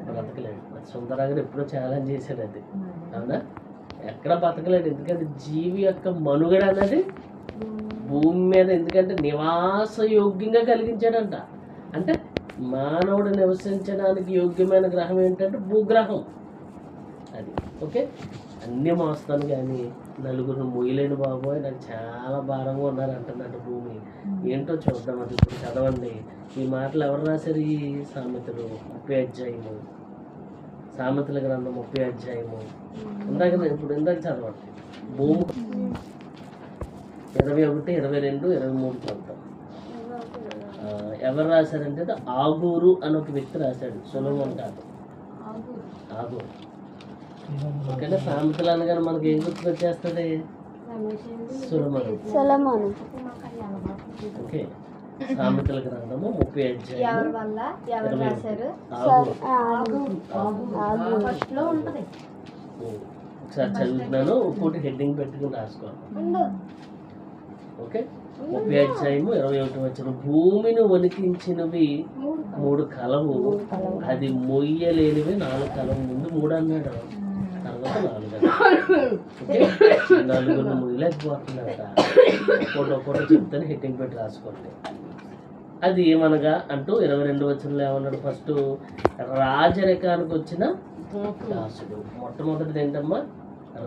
బ్రతకలేడు. సుందరంగా ఎప్పుడో ఛాలెంజ్ చేశాడు అది, అవునా? ఎక్కడ బతకలేడు. ఎందుకంటే జీవి యొక్క మనుగడ అనేది భూమి మీద ఎందుకంటే నివాస యోగ్యంగా కలిగించాడంట. అంటే మానవుడు నివసించడానికి యోగ్యమైన గ్రహం ఏంటంటే భూగ్రహం. అది ఓకే. అన్నీ మోస్తాను కానీ నలుగురు మొయ్యలేని బాబోయ్, నాకు చాలా భారంగా ఉన్నారు అంటున్నట్టు భూమి. ఏంటో చూద్దాం. అది ఇప్పుడు చదవండి. ఈ మాటలు ఎవరు రాశారు? ఈ సామెతలు 30 అధ్యాయము, సామెతల గ్రంథం 30 అధ్యాయము. ఇందాక చదవండి. భూమి 21, 22, 23 చదువుతాం. ఎవరు రాశారంటే ఆగూరు అని ఒక వ్యక్తి రాశాడు. సొలొమోన్ కాదు, ఆగూరు. ఓకేనా? సామెతలు అనగానే మనకి ఏం గుర్తుకొచ్చేస్తుంది? సొలొమోన్. ఓకే. సామెతల గ్రంథము 30 అధ్యాయం ఒకసారి చదువుతున్నాను, ఇంకోటి హెడ్డింగ్ పెట్టుకుని రాసుకోవాలి. ఓకే, 30 భూమిని వణికించినవి 3 కలవు, అది మొయ్యలేనివి 4 కలవు. ముందు 3 అన్నాడు, తర్వాత 4 అన్నాడు. ఓకే, 4 మొయ్యలేకపోతున్నాడ. ఒక్కొక్కటి చెప్తాను, హెడ్డింగ్ పెట్టి రాసుకోండి. అది ఏమనగా అంటూ 22 వచనంలో ఏమన్నాడు? ఫస్ట్ రాజరికానికి వచ్చిన దాసుడు. మొట్టమొదటిది ఏంటమ్మా?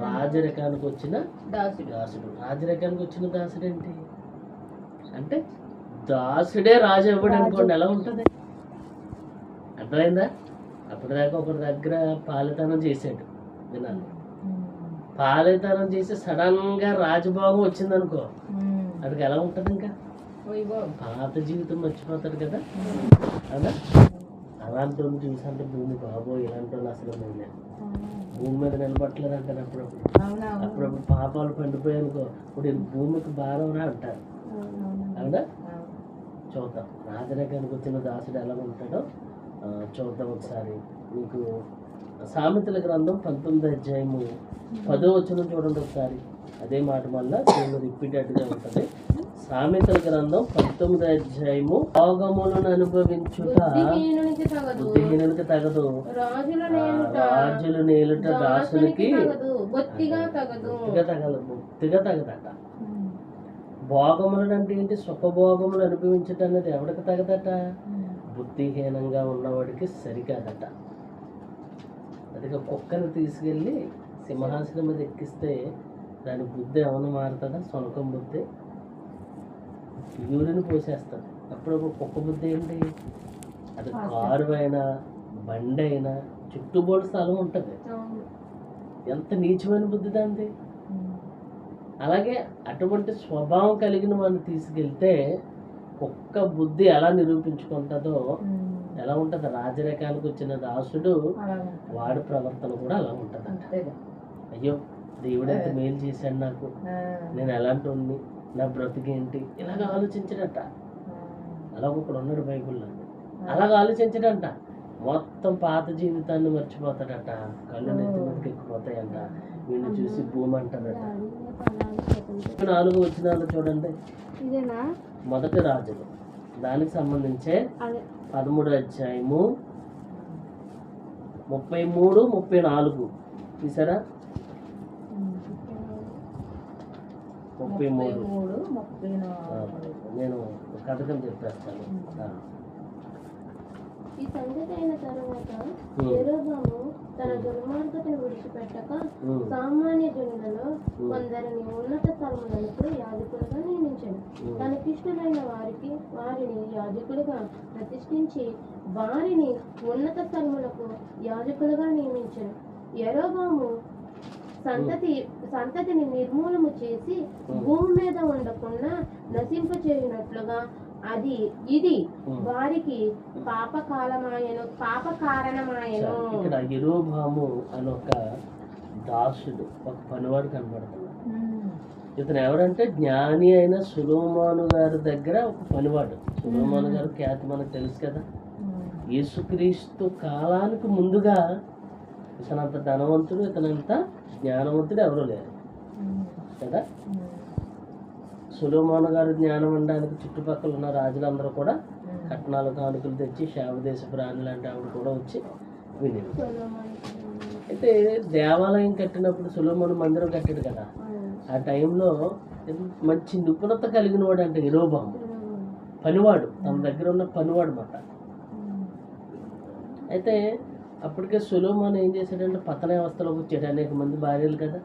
రాజరికానికి వచ్చిన దాసుడు. రాజరికానికి వచ్చిన దాసుడు ఏంటి అంటే, దాసుడే రాజు ఇవ్వడు అనుకోండి, ఎలా ఉంటుంది? అర్థమైందా? అప్పటిదాకా ఒకరి దగ్గర పాలితనం చేసాడు, వినాలి. పాలితనం చేసి సడన్ గా రాజభోగం వచ్చింది అనుకో, అక్కడికి ఎలా ఉంటుంది? ఇంకా పాత జీవితం మర్చిపోతాడు కదా. అలా అలాంటి వాళ్ళు చూసంటే భూమి బాబోయ్, ఇలాంటి వాళ్ళు అసలు భూమి మీద నిలబట్టలేదు అంటారు. అప్పుడప్పుడు పాపాలు పండిపోయానుకో, ఇప్పుడు భూమికి భారం రా అంటారు. అవునా? చూద్దాం రాజరికానికి వచ్చిన దాసుడు ఎలా ఉంటాడో చూద్దాం ఒకసారి. మీకు సామెతల గ్రంథం 19వ అధ్యాయము 10వ వచనం చూడండి ఒకసారి. అదే మాట మళ్ళా రిపీటెడ్గా ఉంటుంది. సామెతల గ్రంథం 19వ అధ్యాయము, భోగములను అనుభవించుట బుద్ధిహీనునికి తగదు, రాజులు నేలుట దాసునికి బొత్తిగా తగదట. భోగములు అంటే ఏంటి? సుఖభోగములు అనుభవించటం అనేది ఎవరికి తగదట? బుద్ధిహీనంగా ఉన్నవాడికి సరికాదట. అదిగా కుక్కను తీసుకెళ్ళి సింహాసనం మీద ఎక్కిస్తే దాని బుద్ధి ఏమైనా మారుతుందా? సొనకం బుద్ధి, యూరిని పోసేస్తుంది. అప్పుడు కుక్క బుద్ధి ఏంటి? అది కారు అయినా బండి అయినా చుట్టుబోడు స్థలం ఉంటుంది. ఎంత నీచమైన బుద్ధి దాంది. అలాగే అటువంటి స్వభావం కలిగిన వాడిని తీసుకెళ్తే కుక్క బుద్ధి ఎలా నిరూపించుకుంటుందో ఎలా ఉంటుంది? రాజరికానికి వచ్చిన దాసుడు వాడి ప్రవర్తన కూడా అలా ఉంటుంది. అయ్యో దేవుడైతే మేలు చేశాడు నాకు, నేను ఎలాంటి వాడిని, నా బ్రతికేంటి, ఇలాగ ఆలోచించడట. అలాగ ఒకడు ఉన్నాడు బైబిల్లో, అలాగ ఆలోచించడంట. మొత్తం పాత జీవితాన్ని మర్చిపోతాడట. కళ్ళు నెత్తి మీదకి ఎక్కిపోతాయంట. వీడిని చూసి భూమి అంటాడట. 4వ వచనాలు చూడండి. మొదటి రాజులు, దానికి సంబంధించే 13వ అధ్యాయము 33, 34 చూసారా? 33 నేను కథకం చెప్పేస్తాను. ఈ సంగతి అయిన తరువాత యెరొబాము తన దుర్మార్గతను విడిచిపెట్టక సామాన్య జనులలో కొందరిని ఉన్నత స్థలములకు యాజకులుగా నియమించాడు. తనకిష్టులైన వారిని యాజకులుగా ప్రతిష్ఠించి వారిని ఉన్నత స్థలములకు యాజకులుగా నియమించాడు. యెరొబాము సంతతిని నిర్మూలము చేసి భూమి మీద ఉండకుండా నశింపచేయునట్లుగా ఇది వారికి పాప కారణమాయను. ఇక్కడ యెరొబాము అని ఒక దాసుడు, ఒక పనివాడు కనబడుతున్నాడు. ఇతను ఎవరంటే జ్ఞాని అయిన సొలొమోను గారి దగ్గర ఒక పనివాడు. సొలొమోను గారు ఖ్యాతి మనకు తెలుసు కదా. యేసుక్రీస్తు కాలానికి ముందుగా ఇతనంత ధనవంతుడు, ఇతనంత జ్ఞానవంతుడు ఎవరు లేరు కదా. సొలొమోను గారు జ్ఞానం అనడానికి చుట్టుపక్కల ఉన్న రాజులందరూ కూడా కట్నాలు కానుకలు తెచ్చి శావదేశపు రాణి లాంటి ఆవిడ కూడా వచ్చి వినేది. అయితే దేవాలయం కట్టినప్పుడు సొలొమోను మందిరం కట్టాడు కదా. ఆ టైంలో మంచి నిపుణత కలిగిన వాడు అంటే యెరొబాము పనివాడు, తన దగ్గర ఉన్న పనివాడు మాట. అయితే అప్పటికే సొలొమోను ఏం చేశాడంటే పతన వ్యవస్థలోకి వచ్చాడు. అనేక మంది భార్యలు కదా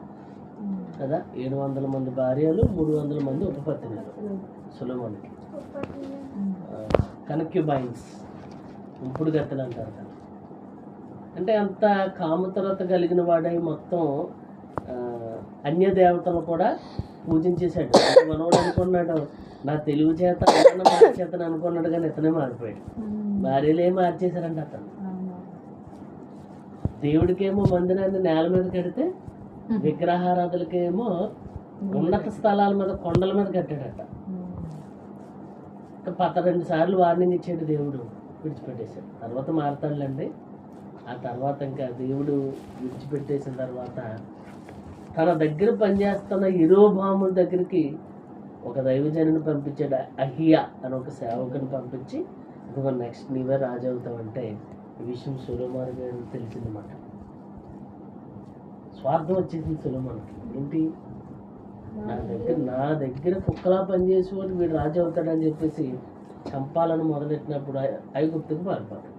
700 మంది భార్యలు, 300 మంది ఉపపత్నులు సొలొమోనుకి. కన్క్యుబైన్స్, ఉంపుడు గత్తెలు అంటారు కదా. అంటే అంత కామతరత కలిగిన వాడై మొత్తం అన్య దేవతలు కూడా పూజించేశాడు. మనోడు అనుకున్నాడు నా తెలుగు చేత చేతను అనుకున్నాడు, కానీ ఇతనే మారిపోయాడు. భార్యలే మార్చేశారంట అతను. దేవుడికేమో మందిరాన్ని నేల మీద కడితే విగ్రహారాధులకేమో ఉన్నత స్థలాల మీద, కొండల మీద కట్టాడట. 12 సార్లు వార్నింగ్ ఇచ్చాడు దేవుడు, విడిచిపెట్టేశాడు. తర్వాత మారతాడులేండి. ఆ తర్వాత ఇంకా దేవుడు విడిచిపెట్టేసిన తర్వాత తన దగ్గర పనిచేస్తున్న యెరోబాము దగ్గరికి ఒక దైవజనుని పంపించాడు, అహియా అని ఒక సేవకుని పంపించి, ఇదిగో నెక్స్ట్ నీవే రాజు అవుతావంటే ఈ విషయం సొలొమోను గారికి తెలిసిందన్నమాట. స్వార్థం వచ్చేసింది సొలొమోనుకి. ఏంటి, నా దగ్గర కుక్కలా పనిచేసేవాడు వీడు రాజు అవుతాడని చెప్పేసి చంపాలని మొదలెట్టినప్పుడు ఐగుప్తుకు పారిపోతాడు.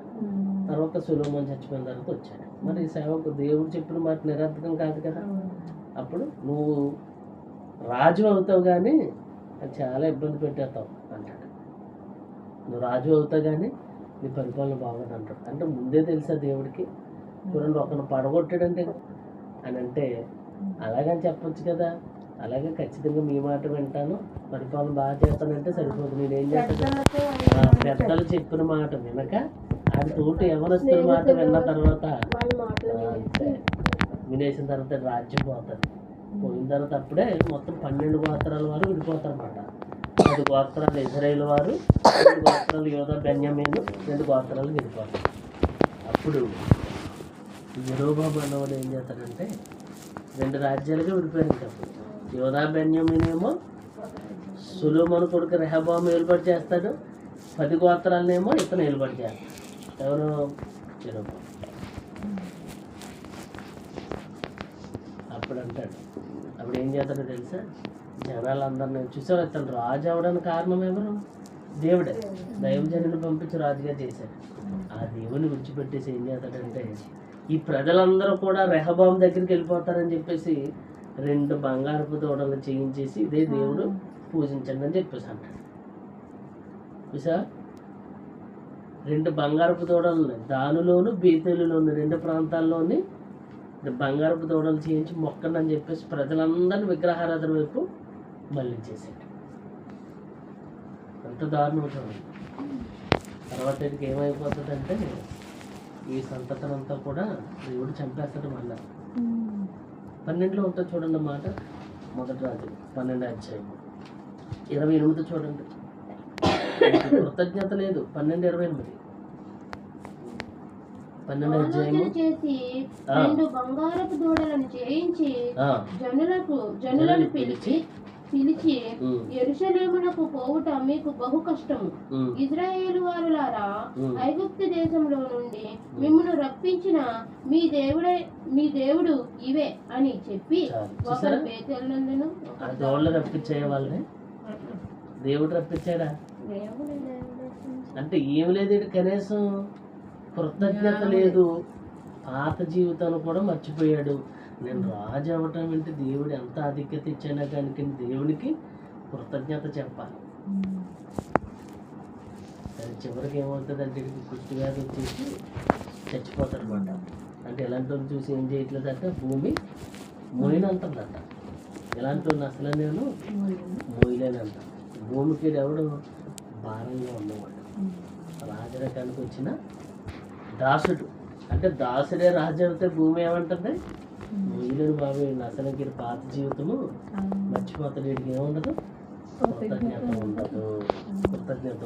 తర్వాత సొలొమోను చచ్చిపోయిన తర్వాత వచ్చాడు. మరి సేవకు దేవుడు చెప్పిన మాట నిరర్థకం కాదు కదా. అప్పుడు నువ్వు రాజు అవుతావు కానీ అది చాలా ఇబ్బంది పెట్టేస్తావు అంటాడు. నువ్వు రాజు అవుతావు కానీ నీ పరిపాలన బాగోదు అంటాడు. అంటే ముందే తెలుసా దేవుడికి, చూడండి ఒకరిని పడగొట్టాడంటే అని అంటే అలాగని చెప్పొచ్చు కదా. అలాగే ఖచ్చితంగా మీ మాట వింటాను, పరిపాలన బాగా చేస్తానంటే సరిపోదు. నేనేం చేస్తాను, పెద్దలు చెప్పిన మాట వినక అది తోటి ఎవరొస్తున్న మాట విన్న తర్వాత వినేసిన తర్వాత రాజ్యం పోతుంది. పోయిన తర్వాత అప్పుడే మొత్తం 12 గోత్రాల వారు విడిపోతారు అన్నమాట. 10 గోత్రాలు ఇజ్రాయేల్ వారు, 2 గోత్రాలు యోధా బెన్యామీను, 2 గోత్రాలు విడిపోతారు. అప్పుడు యెరోబాము అన్నవాడు ఏం చేస్తాడంటే 2 రాజ్యాలుగా విడిపోయారు. అప్పుడు యోధా బెన్యామీనేమో సొలొమోను కొడుకు రెహబాము ఏలుబడి చేస్తాడు, 10 గోత్రాలనేమో ఇతను ఏలుబడి చేస్తాడు. ఎవరు, యెరోబాము. అప్పుడు అంటాడు, అప్పుడు ఏం చేస్తాడో తెలుసా, జనాలందరినీ చూసారు, ఇతను రాజు అవడానికి కారణం ఎవరు, దేవుడే. దైవజనుని పంపించి రాజుగా చేశాడు. ఆ దేవుని విడిచిపెట్టేసి ఏం చేస్తాడంటే ఈ ప్రజలందరూ కూడా రెహబాము దగ్గరికి వెళ్ళిపోతారని చెప్పేసి 2 బంగారపు దూడలు చేయించేసి ఇదే దేవుడు పూజించండి అని చెప్పేసి అంటాడు. చూసా, 2 బంగారపు దూడలు ఉన్నాయి, దానిలోను బేతేలులోను 2 ప్రాంతాల్లోని బంగారపు దూడలు చేయించి మొక్కండి అని చెప్పేసి ప్రజలందరినీ విగ్రహారాధన వైపు మళ్ళించేసాడు. ఎంత దారుణం చూడండి. తర్వాత వీటికి ఏమైపోతుందంటే ఈ సంతతనంతా కూడా దేవుడు చంపేస్తాడు. మళ్ళా 12లో ఉంటుంది చూడండి మాట, మొదటి రాజు 12 అధ్యాయం 28 చూడండి. కృతజ్ఞత లేదు. 12:28 ఆలోచన చేసి 2 బంగారపు దూడలను చేయించి జనులను పిలిచి యెరూషలేమునకు పోవుట మీకు బహు కష్టము. ఇశ్రాయేలు వారులారా, ఐగుప్తు దేశంలో నుండి మిమ్మును రప్పించిన మీ దేవుడు ఇవే అని చెప్పి ఒకరు బేతేలునందును. రప్పించే వాళ్ళని దేవుడు రప్పించాడా అంటే ఏం లేదు, కనీసం కృతజ్ఞత లేదు. పాత జీవితాన్ని కూడా మర్చిపోయాడు. నేను రాజు అవ్వటం ఏంటి, దేవుడు ఎంత ఆధిక్యత ఇచ్చానా కానీ దేవునికి కృతజ్ఞత చెప్పాలి. కానీ చివరికి ఏమవుతుందంటే కుష్టి వ్యాధి వచ్చేసి చచ్చిపోతాడు అనమాట. అంటే ఎలాంటి వాళ్ళు చూసి ఏం చేయట్లేదంటే భూమి మోయినంటుందంట. ఎలాంటి వాళ్ళు అసలు నేను మోయలేనంట. భూమికి ఎవడు భారంగా ఉన్నవాడు, రాజరకానికి వచ్చిన దాసుడు. అంటే దాసుడే రాజు అవుతే భూమి ఏమంటుంది, మోయలేను బాబు అసలుకి పాత జీవితము మర్చిపోతాడు. వీడికి ఏముండదు, కృతజ్ఞత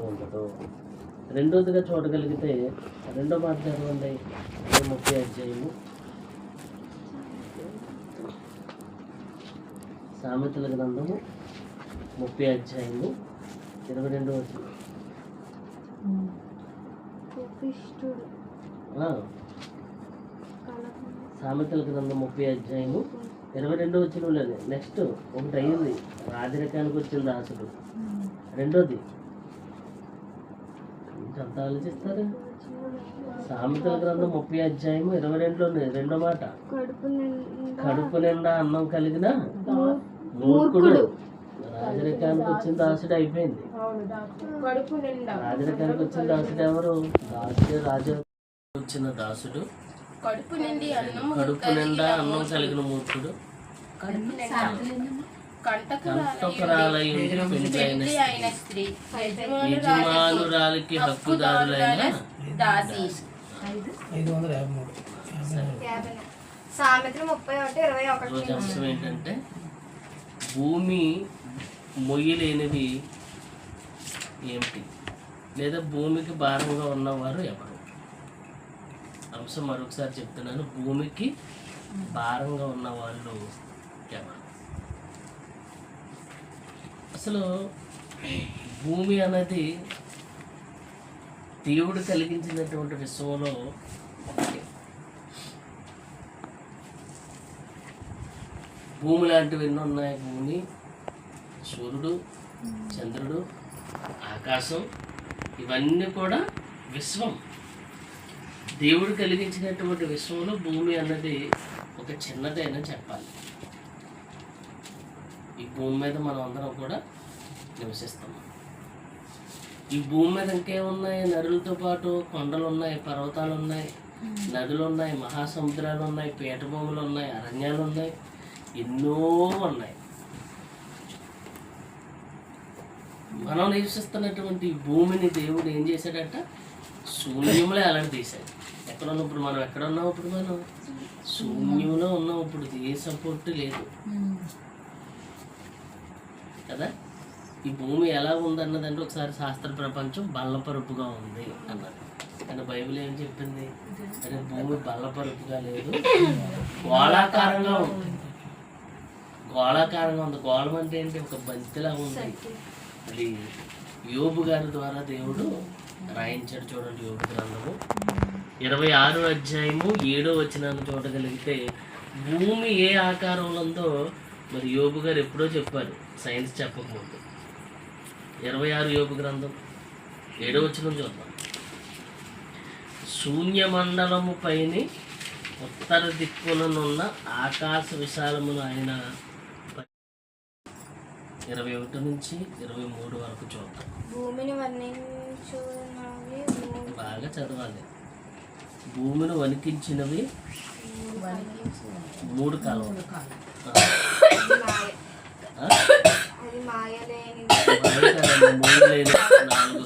ఉండదు. రెండోదిగా చూడగలిగితే 2వ మాట చదవండి, 30 అధ్యాయము సామెతల గ్రంథము 30 అధ్యాయము 22వ వచనం. సామెతల గ్రంథం 30 అధ్యాయము 22వ వచనంలోనే నెక్స్ట్ ఒకటి అయింది, రాజరికానికి వచ్చిన దాసుడు. రెండోది ఎంత ఆలోచిస్తారు, సామెతల గ్రంథం 30 అధ్యాయము 22లోనే 2వ మాట, కడుపు నిండా అన్నం కలిగిన మూర్ఖుడు. రాజరికానికి వచ్చిన దాసుడు అయిపోయింది. రాజరికానికి వచ్చిన దాసుడు ఎవరు, దాసుడే రాజు వచ్చిన దాసుడు. కడుపు నిండా అన్నం కలిగిన మూర్ఖుడు. కంటకురాలైన యజమానురాలికి హక్కుదారులైన దాసి. అంశం ఏంటంటే భూమి మొయ్యలేనివి ఏమిటి, లేదా భూమికి భారంగా ఉన్నవారు ఎవరు. అంశం మరొకసారి చెప్తున్నాను, భూమికి భారంగా ఉన్న వాళ్ళు ఎవరు? అసలు భూమి అనేది దేవుడు కలిగించినటువంటి విశ్వంలో ఒకటి. భూమి లాంటివి ఎన్నో ఉన్నాయి. భూమి, సూర్యుడు, చంద్రుడు, ఆకాశం, ఇవన్నీ కూడా విశ్వం. దేవుడు కలిగించినటువంటి విశ్వంలో భూమి అన్నది ఒక చిన్నదైనా చెప్పాలి. ఈ భూమి మీద మనం అందరం కూడా నివసిస్తాం. ఈ భూమి మీద ఇంకేమున్నాయి? నదులతో పాటు కొండలు ఉన్నాయి, పర్వతాలు ఉన్నాయి, నదులు ఉన్నాయి, మహాసముద్రాలు ఉన్నాయి, పీఠభూములు ఉన్నాయి, అరణ్యాలు ఉన్నాయి, ఎన్నో ఉన్నాయి. మనం నివసిస్తున్నటువంటి ఈ భూమిని దేవుడు ఏం చేశాడట? శూన్యంలో ఎలాంటి తీశాడు. ఎక్కడ ఉన్నాం ఇప్పుడు మనం? ఎక్కడ ఉన్నాం ఇప్పుడు మనం? శూన్యంలో ఉన్నాం. ఇప్పుడు ఏ సపోర్ట్ లేదు కదా. ఈ భూమి ఎలా ఉందన్నదంటే ఒకసారి శాస్త్ర ప్రపంచం బల్లపరుపుగా ఉంది అన్నది. కానీ బైబిల్ ఏం చెప్పింది? అదే భూమి బల్లపరుపుగా లేదు, గోళాకారంగా ఉంది. గోళాకారంగా ఉంది. గోళం అంటే ఏంటి? ఒక బంతిలా ఉంది. అది యోబు గారి ద్వారా దేవుడు రాయించాడు. చూడండి, యోబు గ్రంథము 26వ అధ్యాయము 7వ వచనాన్ని చూడగలిగితే భూమి ఏ ఆకారంలో ఉందో మరి యోబు గారు ఎప్పుడో చెప్పారు, సైన్స్ చెప్పకముందు. 26 యోబు గ్రంథం 7వ వచనం చూద్దాం. శూన్యమండలము పైన ఉత్తర దిక్కుననున్న ఆకాశ విశాలమును ఆయన 21 నుంచి 23 వరకు చూద్దాం. భూమిని వర్ణించున్నవి బాగా చదవాలి. భూమిని వణికించినవి 3 కాలువలు. అది మాయలేని 3 లేని 4